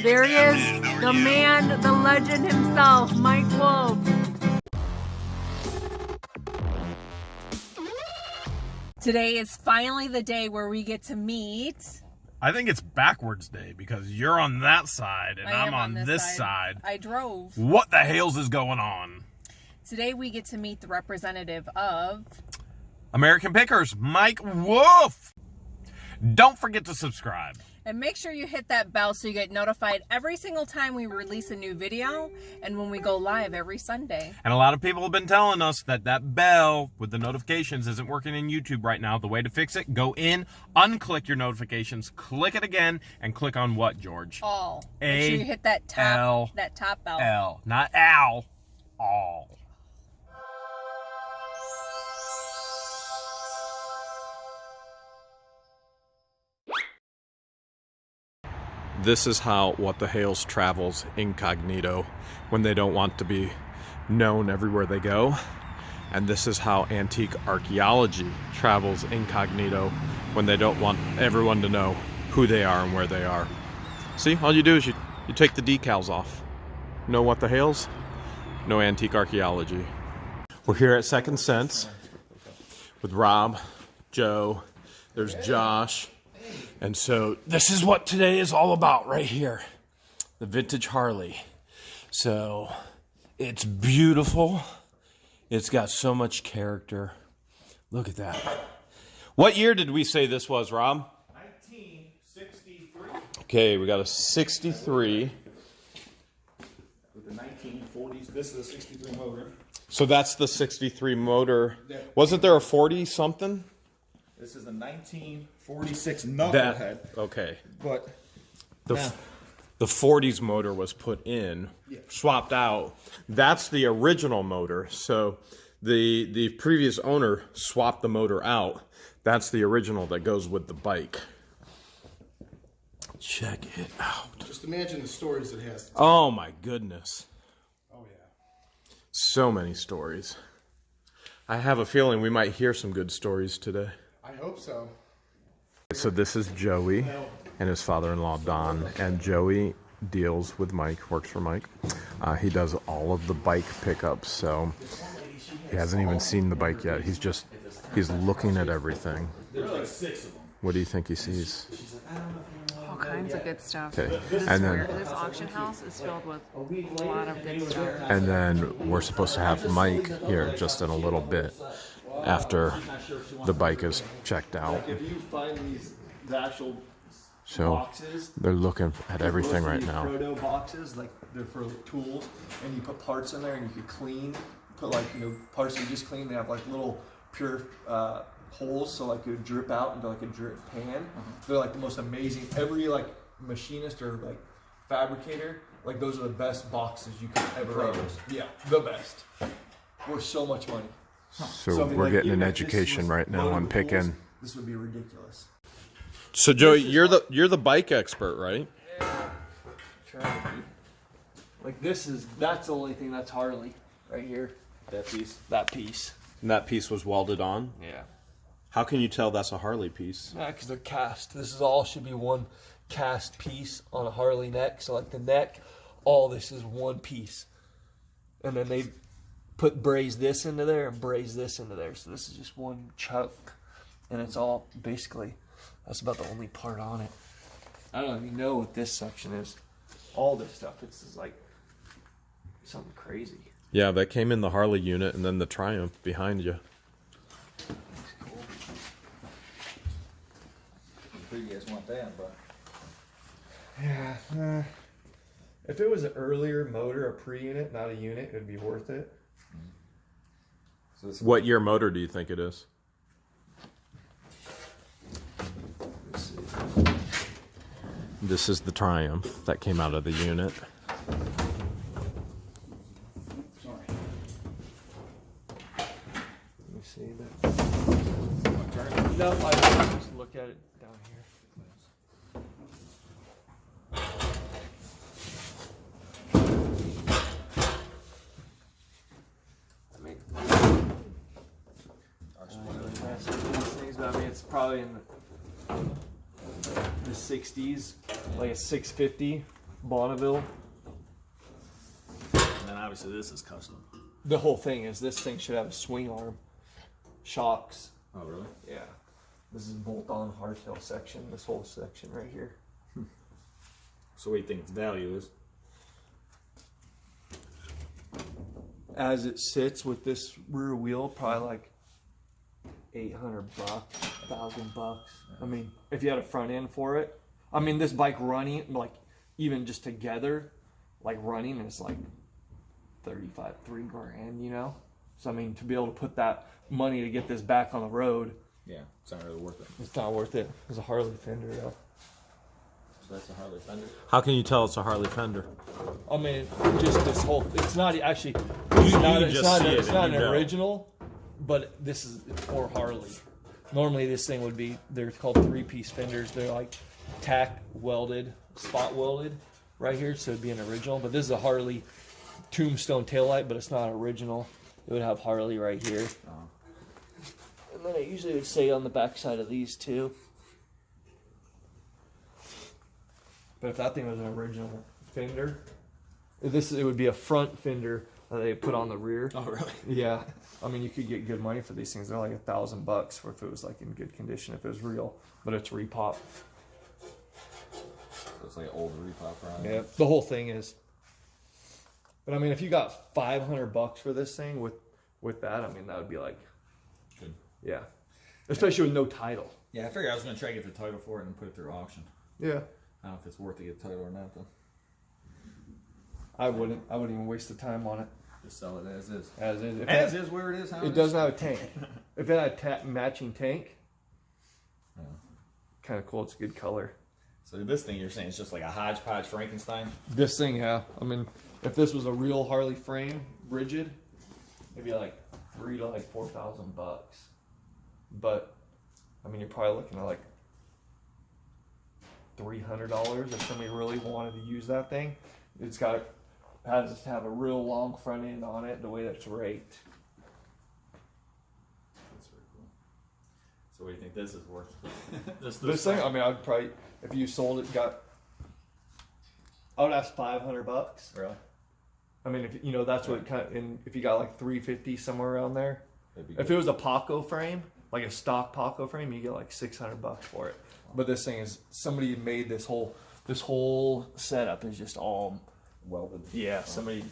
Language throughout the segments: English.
There he is, the man, the legend himself, Mike Wolff. Today is finally the day where we get to meet. I think it's backwards day because you're on that side and I'm on this side. I drove. What the Hales is going on? Today we get to meet the representative of American Pickers, Mike Wolff. Don't forget to subscribe. And make sure you hit that bell so you get notified every single time we release a new video and when we go live every Sunday. And a lot of people have been telling us that that bell with the notifications isn't working in YouTube right now. The way to fix it, go in, unclick your notifications, click it again, and click on what, George? All. Make sure you hit that top bell. L, not owl, all. This is how What the Hales travels incognito when they don't want to be known everywhere they go. And this is how antique archaeology travels incognito when they don't want everyone to know who they are and where they are. See, all you do is you take the decals off. Know What the Hales? No antique archaeology. We're here at Second Sense with Rob, Joe, there's Josh. And so this is what today is all about right here. The vintage Harley. So it's beautiful. It's got so much character. Look at that. What year did we say this was, Rob? 1963. Okay, we got a 63. With the 1940s. This is a 63 motor. So that's the 63 motor. Wasn't there a 40 something? This is a 1946 knucklehead. Okay. But the 40s motor was put in, swapped out. That's the original motor. So the previous owner swapped the motor out. That's the original that goes with the bike. Check it out. Just imagine the stories it has. Oh my goodness. Oh yeah. So many stories. I have a feeling we might hear some good stories today. I hope so. So this is Joey and his father-in-law Don, and Joey deals with Mike, works for Mike. He does all of the bike pickups, so he hasn't even seen the bike yet. He's looking at everything. What do you think he sees? All kinds of good stuff. Okay, This auction house is filled with a lot of good stuff. And then we're supposed to have Mike here just in a little bit after the bike is checked out. if you find the actual So boxes, they're looking at everything right now. proto boxes, like they're for tools, and you put parts in there and you could clean, put like, parts that you just clean. They have like little pure holes, so like it would drip out into like a drip pan. They're like the most amazing. Every like machinist or like fabricator, like those are the best boxes you could ever own. Yeah, the best. Worth so much money. So we're getting an education right now on picking. This would be ridiculous. So Joey, you're the bike expert, right? Yeah. Try to be. Like that's the only thing that's Harley right here. That piece. And that piece was welded on? Yeah. How can you tell that's a Harley piece? Yeah, because they're cast. This is all should be one cast piece on a Harley neck. So like the neck, all this is one piece. And then they braze this into there and braze this into there. So this is just one chunk. And it's all basically, that's about the only part on it. I don't even know what this section is. All this stuff, it's just like something crazy. Yeah, that came in the Harley unit and then the Triumph behind you. That's cool. I'm sure you guys want that, but yeah. If it was an earlier motor, a pre-unit, not a unit, it would be worth it. So what year motor do you think it is? Let's see. This is the Triumph that came out of the unit. Sorry. Let me see that. No, I just look at it down here. It's probably in the 60s, like a 650 Bonneville. And then obviously this is custom. The whole thing is this thing should have a swing arm, shocks. Oh, really? Yeah. This is bolt-on hardtail section. This whole section right here. So what do you think its value is? As it sits with this rear wheel, probably like $800, $1,000. I mean, if you had a front end for it. I mean, this bike running, like even just together, like running is like 35, $3,000, you know? So I mean, to be able to put that money to get this back on the road, Yeah, it's not really worth it. it's not worth it. It's a Harley fender though. So that's a Harley fender. How can you tell it's a Harley fender? I mean, just this whole, it's not actually, You can just see it it's and not you an know. original, but this is for Harley. Normally this thing would be, they're called 3-piece fenders. They're like tack welded, spot welded right here, so it'd be an original. But this is a Harley tombstone taillight, but it's not original. It would have Harley right here. And then it usually would say on the back side of these too. But if that thing was an original fender, it would be a front fender that they put on the rear. Oh, really? Yeah, I mean you could get good money for these things. They're like $1,000 for if it was like in good condition, if it was real. But it's repop. So it's like an old repop, right? Yeah, the whole thing is. But I mean, if you got $500 for this thing with that, I mean that would be like, Good. yeah, especially with no title. Yeah, I figured I was going to try to get the title for it and put it through auction. Yeah, I don't know if it's worth to get a title or not, though. I wouldn't even waste the time on it. Just sell it as is. As is. If As is where it is, how it doesn't have a tank. If it had a matching tank, Yeah. kind of cool. It's a good color. So this thing you're saying is just like a hodgepodge Frankenstein? This thing, yeah. I mean, if this was a real Harley frame, rigid, it'd be like $3,000 to like $4,000. But I mean, you're probably looking at like $300 if somebody really wanted to use that thing. It's has to have a real long front end on it, the way that's raked. That's very cool. So what do you think this is worth? Just This thing, I mean, I'd probably, if you sold it, I would ask $500. Really? I mean, if you know, that's what kind of, and if you got like $350 somewhere around there. That'd be If good. it was a Paco frame, like a stock Paco frame, you get like $600 for it. But this thing is, somebody made this whole setup is just all Welded. yeah. Somebody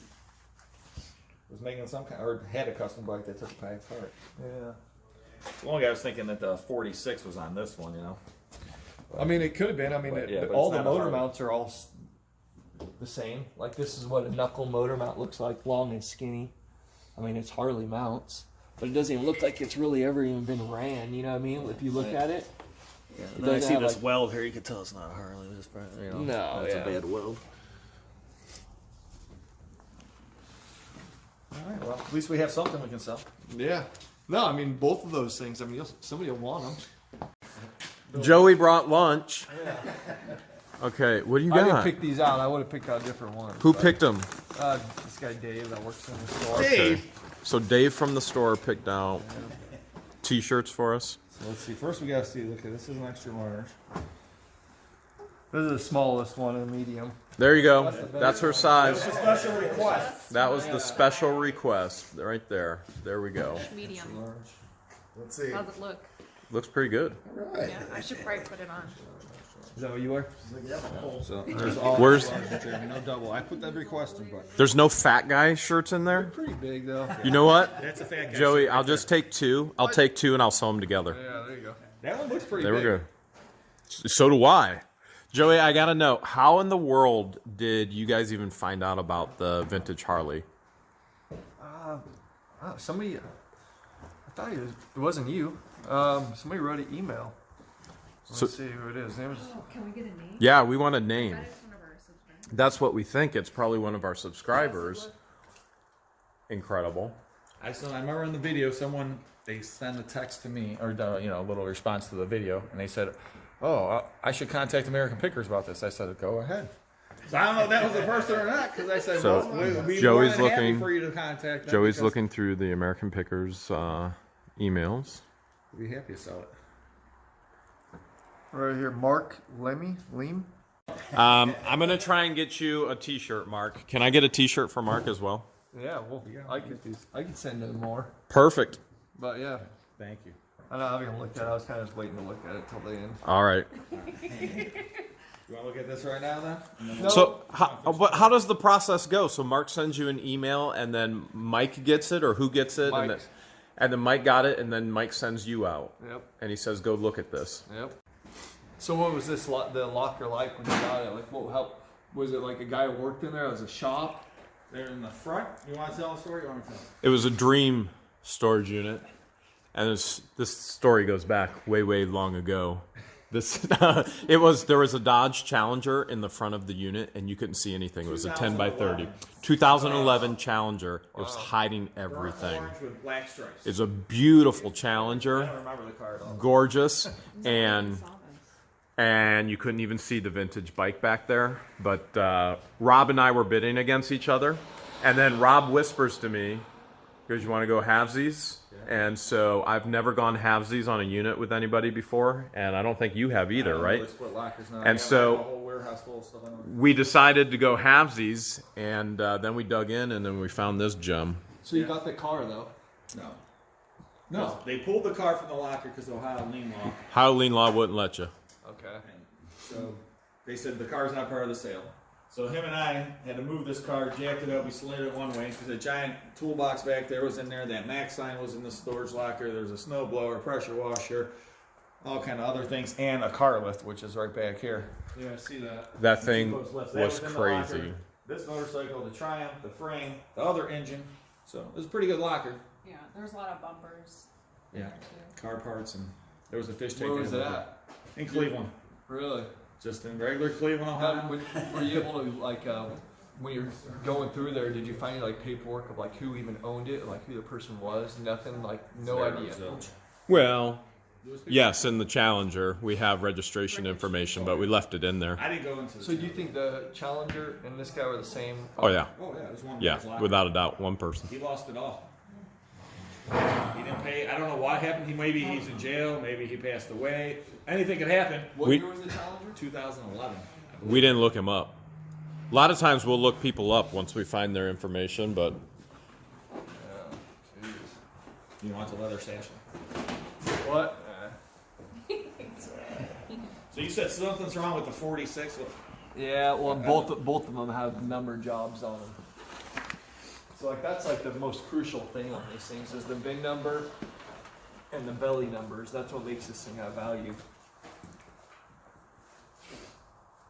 Was making some kind, or had a custom bike that took the packs apart. yeah. One guy was thinking that the 46 was on this one, you know? I mean, it could have been. I mean, But, yeah, but all it's the not a motor Harley. mounts are all the same. Like this is what a knuckle motor mount looks like, long and skinny. I mean, it's Harley mounts, but it doesn't even look like it's really ever even been ran. You know what I mean? If you look at it. Yeah. It doesn't I see have, this like- weld here. You can tell it's not a Harley. It's probably, you know, No, that's yeah. a bad weld. All right. Well, at least we have something we can sell. Yeah. No, I mean both of those things. I mean, somebody will want them. Joey brought lunch. Okay, what do you I didn't got? pick these out. I would have picked out different ones. Who but, picked them? This guy Dave that works in the store. Okay. So Dave from the store picked out t-shirts for us. So let's see. First, we got to see. Look, this is an extra large. This is the smallest one, a medium. There you go. That's her size. It's a special request. That was the special request right there. There we go. Medium. Let's see. How's it look? Looks pretty good. Right. Yeah, I should probably put it on. Is that what you wear? So there's all Where's no double. I put that request in, but there's no fat guy shirts in there? Pretty big though. You know what? that's a fat guy. Joey, I'll just take two. I'll take two and I'll sew them together. Yeah, there you go. That one looks pretty There we big. go. So do I. Joey, I gotta know, how in the world did you guys even find out about the vintage Harley? Somebody, I thought it wasn't you. Somebody wrote an email. Let's see who it is. His name was, Can we get a name? Yeah, we want a name. That is one of our subscribers. That's what we think. It's probably one of our subscribers. Incredible. I remember in the video, they sent a text to me, or a little response to the video, and they said, "Oh, I should contact American Pickers about this." I said, "Go ahead." So I don't know if that was the person or not, because I said, So, "Well, we'd be Joey's more than happy looking- for you to contact them." Joey's because looking through the American Pickers emails. We'd be happy to sell it. right here, Mark Leem. I'm gonna try and get you a T-shirt, Mark. Can I get a T-shirt for Mark as well? Yeah, well, I could send him more. Perfect. But yeah, Thank you. I know I haven't looked at it. I was kind of just waiting to look at it till the end. All right. You want to look at this right now, then? No. So, how does the process go? So, Mark sends you an email, and then Mike gets it, or who gets it? Mike. And then Mike got it, and then Mike sends you out. Yep. And he says, "Go look at this." Yep. So what was this the locker like when you got it? Like, how was it? Like a guy who worked in there? It was a shop. They're in the front. You want to tell the story? You want to tell? It was a dream storage unit, and this story goes back way long ago. There was a Dodge Challenger in the front of the unit, and you couldn't see anything. It was a 10 by 30, 2011 Challenger. It was hiding everything. Orange with black stripes. It's a beautiful I Challenger, don't remember the car at all. gorgeous, and you couldn't even see the vintage bike back there. But Rob and I were bidding against each other, and then Rob whispers to me, "Because you want to go halvesies?" And so I've never gone halvesies on a unit with anybody before, and I don't think you have either, right? Really split lockers now. And so a whole warehouse full of stuff. we decided to go halvesies, and then we dug in, and then we found this gem. So you got the car though? No. They pulled the car from the locker because of Ohio lien law. Halloween law wouldn't let you. Okay. And so they said the car's not part of the sale. So him and I had to move this car, jacked it up, we slid it one way because a giant toolbox back there was in there. That Max sign was in the storage locker. There's a snow blower, pressure washer, all kind of other things, and a car lift, which is right back here. Yeah, I see that. That thing That was in the crazy. locker. This motorcycle, the Triumph, the frame, the other engine. So it was a pretty good locker. Yeah, there's a lot of bumpers. Yeah, car parts, and there was a fish tank. Where was it at? In Cleveland. Really? Just in regular Cleveland, Ohio. Were you able to like when you're going through there? Did you find like paperwork of like who even owned it, like who the person was? Nothing. Like no idea. Well, yes, in the Challenger we have registration information, but we left it in there. I didn't go into. So do you think the Challenger and this guy were the same? Oh yeah, Oh yeah, there's one. yeah, without a doubt, one person. He lost it all. He didn't pay. I don't know what happened. Maybe he's in jail. Maybe he passed away. Anything could happen. What We- year was the Challenger? 2011. We didn't look him up. A lot of times we'll look people up once we find their information, but You want the leather satchel? What? So you said something's wrong with the 46. Yeah, well, both of them have number jobs on them. So like that's like the most crucial thing on these things is the VIN number and the belly numbers. That's what makes this thing have value.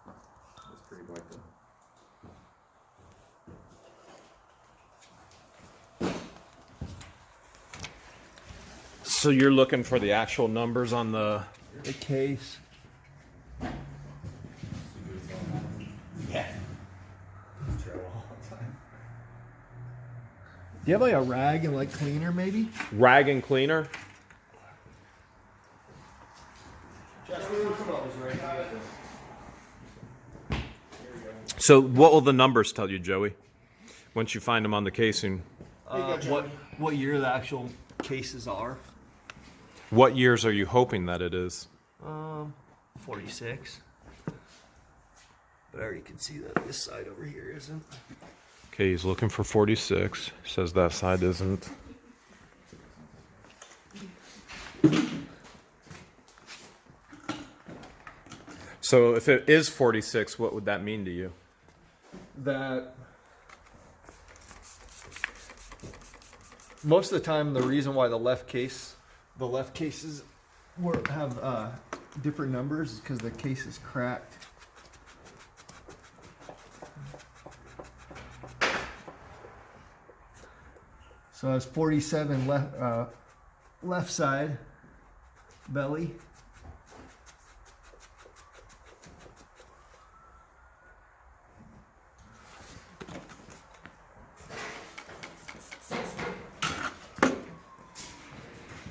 That's pretty white though. so you're looking for the actual numbers on the. The case. Yeah. Do you have like a rag and like cleaner maybe? Rag and cleaner? So what will the numbers tell you, Joey? Once you find them on the casing. What year the actual cases are? What years are you hoping that it is? 46. But I already can see that this side over here isn't. Okay, he's looking for 46. Says that side isn't. So if it is 46, what would that mean to you? That most of the time the reason why the left cases have different numbers is because the case is cracked. So it's 47 left side belly.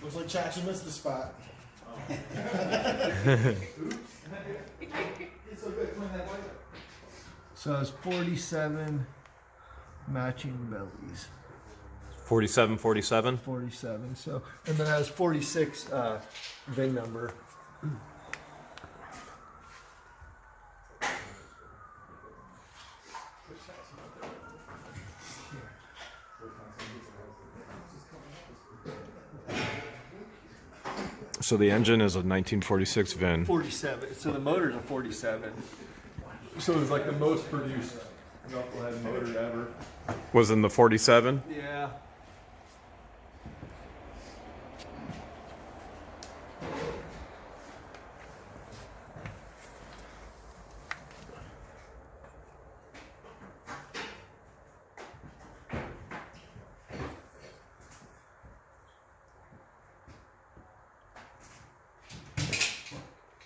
Looks like Chachi missed the spot. So it's 47 matching bellies. 47, 47? 47. So, and then it has 46 VIN number. So the engine is a 1946 VIN. 47. So the motor's a 47. So it's like the most produced knucklehead motor ever. Was in the 47? Yeah.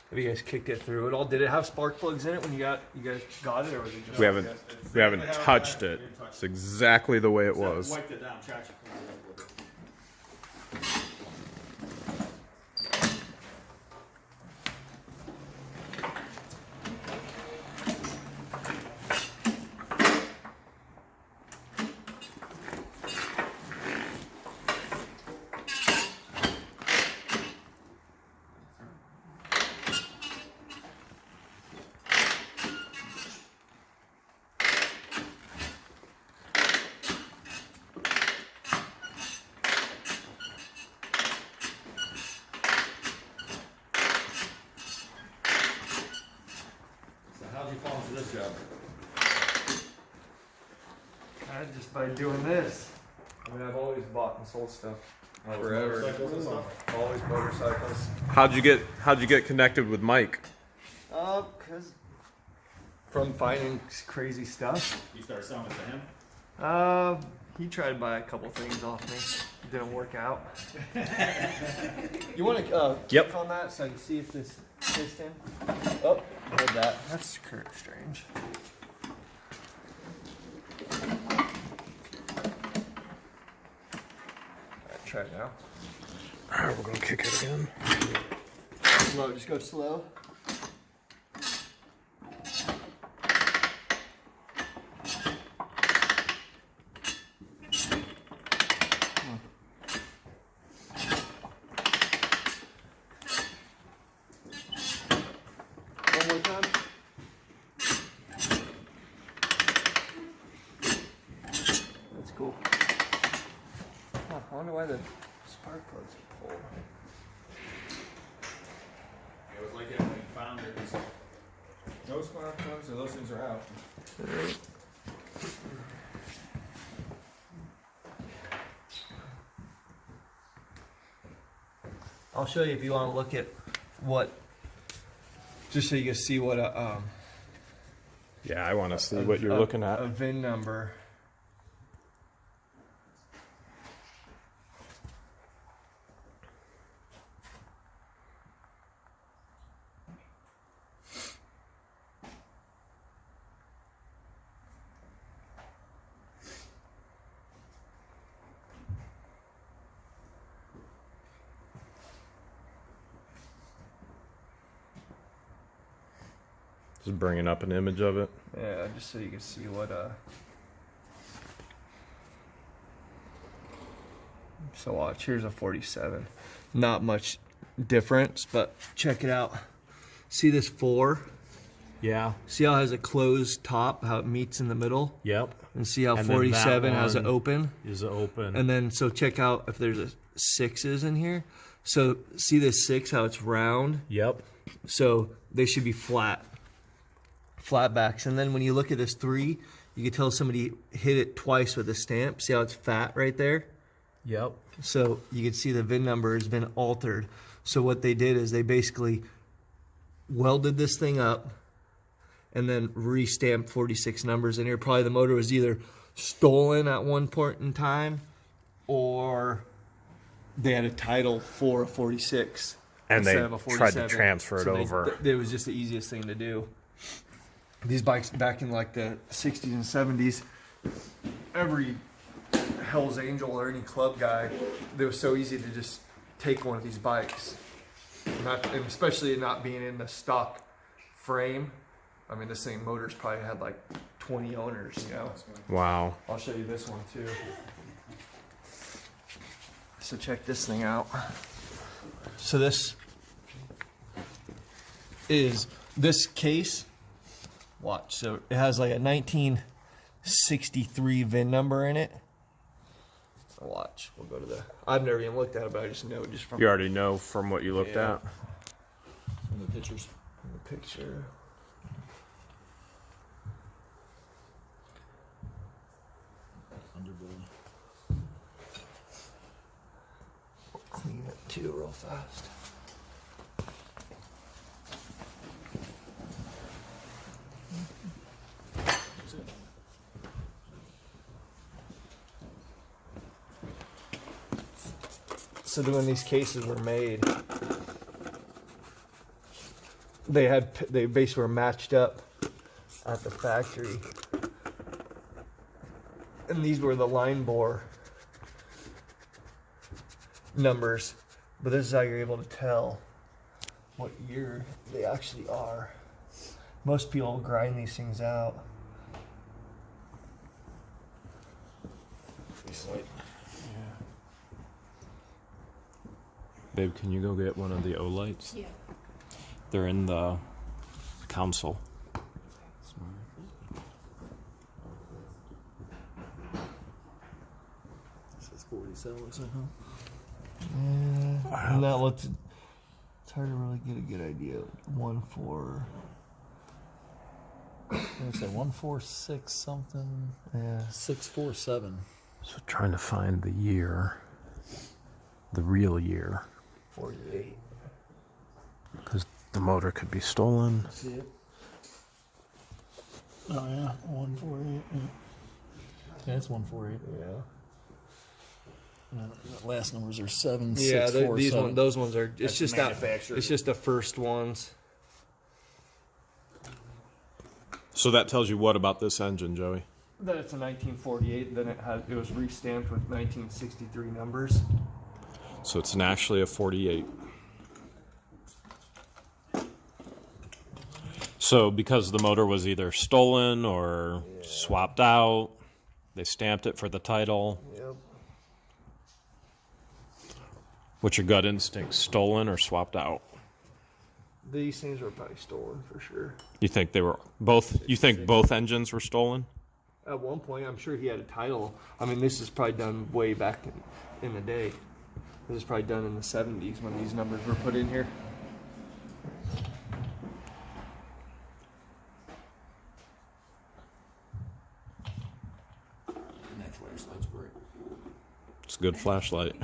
Have you guys kicked it through at all? Did it have spark plugs in it when you guys got it, or was it just? We haven't touched it. It's exactly the way it was. Wiped it down, traction cleaned it up with it. How'd you fall into this job? Just by doing this. I mean, I've always bought and sold stuff. Forever. Motorcycles and stuff? Always motorcycles. How'd you get connected with Mike? Cause from finding crazy stuff. You start selling it to him? He tried to buy a couple things off me. It didn't work out. You want to Yep. click on that so I can see if this fits in? Oh, hold that. That's kind of strange. Alright, try it now. Alright, we're gonna kick it again. Slow, just go slow. One more time. That's cool. Huh, I wonder why the spark plugs are pulled. It was like that when you found it. It's no spark plugs, or those things are out. I'll show you if you want to look at what, just so you can see what a Yeah, I want to see what you're looking at. A VIN number. Just bringing up an image of it. Yeah, just so you can see what so watch, here's a 47. Not much difference, but check it out. See this 4? Yeah. See how it has a closed top, how it meets in the middle? Yep. And see how And then 47 that has an one open? Is open. And then, so check out if there's a 6s in here. So see this 6, how it's round? Yep. So they should be flat backs. And then when you look at this 3, you can tell somebody hit it twice with a stamp. See how it's fat right there? Yep. So you can see the VIN number has been altered. So what they did is they basically welded this thing up and then re-stamped 46 numbers in here. Probably the motor was either stolen at one point in time or they had a title for a 46 And they instead of a tried to 47. transfer it So over. It was just the easiest thing to do. These bikes back in like the 60s and 70s, every Hell's Angel or any club guy, it was so easy to just take one of these bikes. And especially not being in the stock frame. I mean, this thing motor's probably had like 20 owners, you know. Wow. I'll show you this one too. So check this thing out. So this is this case. Watch. So it has like a 1963 VIN number in it. Watch. We'll go to the. I've never even looked at it, but I just know just from You already know from what you looked at. In the pictures. the picture. Underbelly. We'll clean it too real fast. So when these cases were made, they basically were matched up at the factory, and these were the line bore numbers. But this is how you're able to tell what year they actually are. Most people grind these things out. Babe, can you go get one of the O lights? Yeah. They're in the console. This is 47 or something. And that looks. It's hard to really get a good idea. 1-4. It's like 146 something. Yeah. 647. So trying to find the year, the real year, 48. because the motor could be stolen. See it? Oh yeah, 148. Yeah, it's 148. Yeah. The last numbers are 7, Yeah, 6, 4, these 7. ones, those ones are. It's That's just that. manufactured. It's just the first ones. So that tells you what about this engine, Joey? That it's a 1948. Then it was restamped with 1963 numbers. So it's actually a 48. So because the motor was either stolen or swapped out, they stamped it for the title. Yep. What's your gut instinct? Stolen or swapped out? These things were probably stolen for sure. You think they were both? You think both engines were stolen? At one point, I'm sure he had a title. I mean, this is probably done way back in the day. This is probably done in the 70s when these numbers were put in here. And that flashlight's great. It's a good flashlight.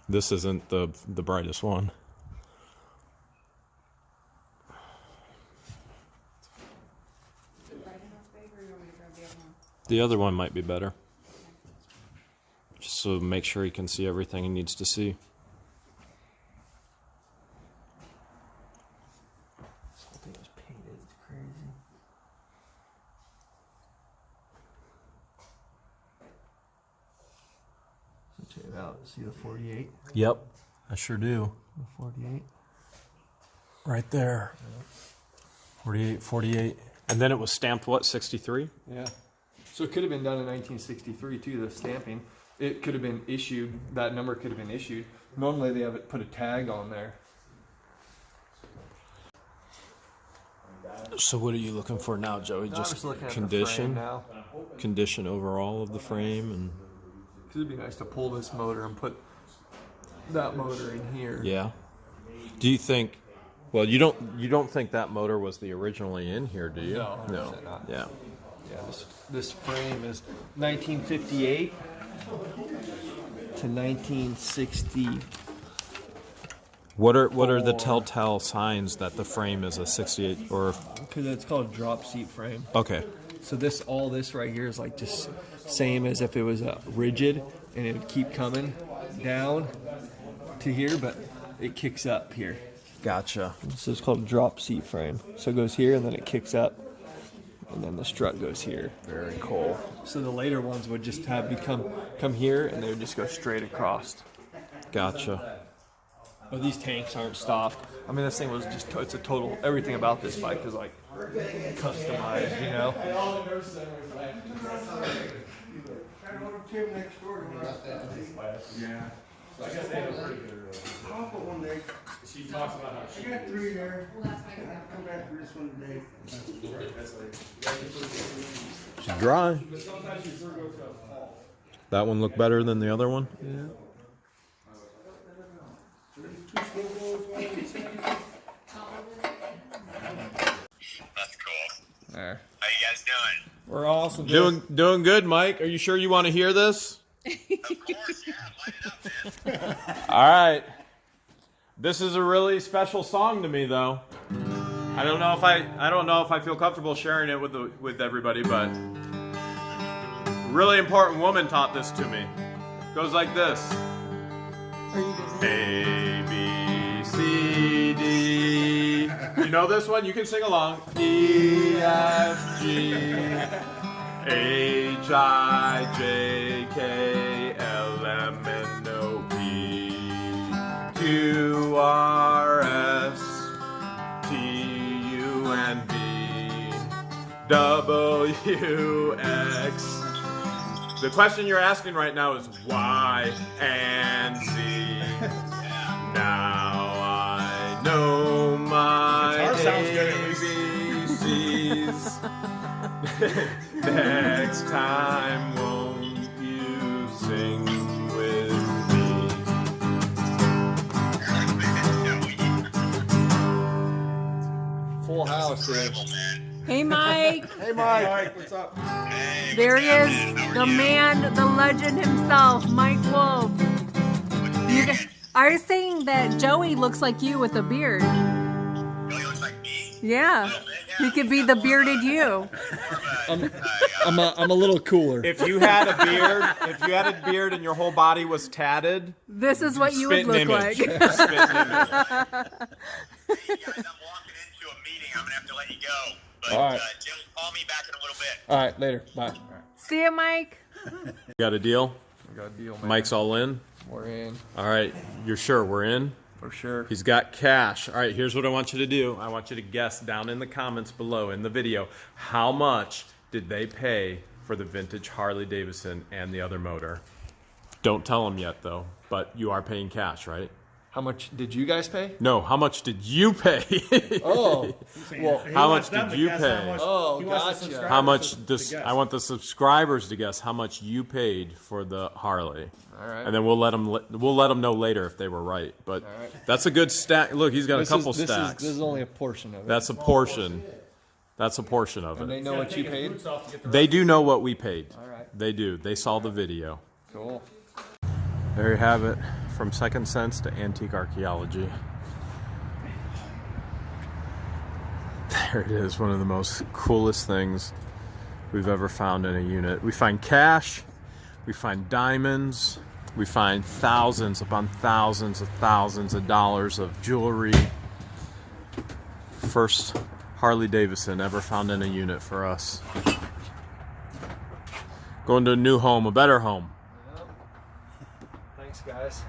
This isn't the brightest one. The other one might be better. Just so make sure he can see everything he needs to see. This whole thing is painted. It's crazy. So check it out. See the 48? Yep, I sure do. The 48? Right there. 48, 48. And then it was stamped, what, 63? Yeah. So it could have been done in 1963 too, the stamping. It could have been issued, that number could have been issued. Normally they have it put a tag on there. So what are you looking for now, Joey? I'm Just just looking at the condition? frame now. Condition overall of the frame and Cause it'd be nice to pull this motor and put that motor in here. yeah. Do you think well you don't think that motor was the originally in here, do you? No, No. 100% not. Yeah. Yeah, this frame is 1958 to 1960. What are the telltale signs that the frame is a 68 or Because it's called a drop seat frame. okay. So all this right here is like just same as if it was rigid, and it would keep coming down to here, but it kicks up here. Gotcha. So it's called a drop seat frame. So it goes here and then it kicks up, and then the strut goes here. Very cool. So the later ones would just have come here, and they would just go straight across. Gotcha. But these tanks aren't stopped. I mean, this thing was it's a total, everything about this bike is like customized, you know? Yeah. I guess they have a pretty good Papa one day. She talks about how she got 3 there. I'll come back for this one today. She's dry. But sometimes you sort of go to a That one look better than the other one? Yeah. That's cool. There. How you guys doing? We're awesome. Doing good, Mike. Are you sure you want to hear this? Of course, yeah. Light it up, man. All right. This is a really special song to me, though. I don't know if I feel comfortable sharing it with everybody, but a really important woman taught this to me. It goes like this. A, B, C, D. You know this one? You can sing along. E, F, G, H, I, J, K, L, M, N, O, P, Q, R, S, T, U, and V, W, X. The question you're asking right now is Y and Z. Now I know my Guitar sounds good at least. ABCs. Next time, won't you sing with me? Full house, dude. Incredible, man. Hey, Mike. Hey, Mike. Mike, what's up? Hey, There what's he happening? is, How the are you? man, the legend himself, Mike Wolff. You guys, I was saying that Joey looks like you with a beard. Really looks like me. Yeah, he could be the bearded you. I'm a little cooler. If you had a beard and your whole body was tatted, This is what you would spit an look image. like. Spit an image. Hey, guys, I'm walking into a meeting. I'm going to have to let you go. But All right. Jim, call me back in a little bit. All right, later. Bye. See you, Mike. You got a deal? We got a deal, man. Mike's all in? We're in All right, you're sure we're in? for sure. He's got cash. All right, here's what I want you to do. I want you to guess down in the comments below in the video, how much did they pay for the vintage Harley Davidson and the other motor? Don't tell them yet, though, but you are paying cash, right? How much did you guys pay? No, how much did you pay? Oh, well, How much did you pay? Oh, He wants the gotcha. subscribers How much to this? guess. I want the subscribers to guess how much you paid for the Harley. All right. And then we'll let them know later if they were right. But right. that's a good stack. Look, he's got a couple this stacks. This is only a portion of it. That's a portion. That's a portion of And they it. know what you paid? They do know what we paid. All right. They do. They saw the video. Cool. There you have it. From Second Sense to antique archaeology. There it is. One of the most coolest things we've ever found in a unit. We find cash. We find diamonds. We find thousands upon thousands of dollars of jewelry. First Harley Davidson ever found in a unit for us. Going to a new home, a better home. Thanks, guys.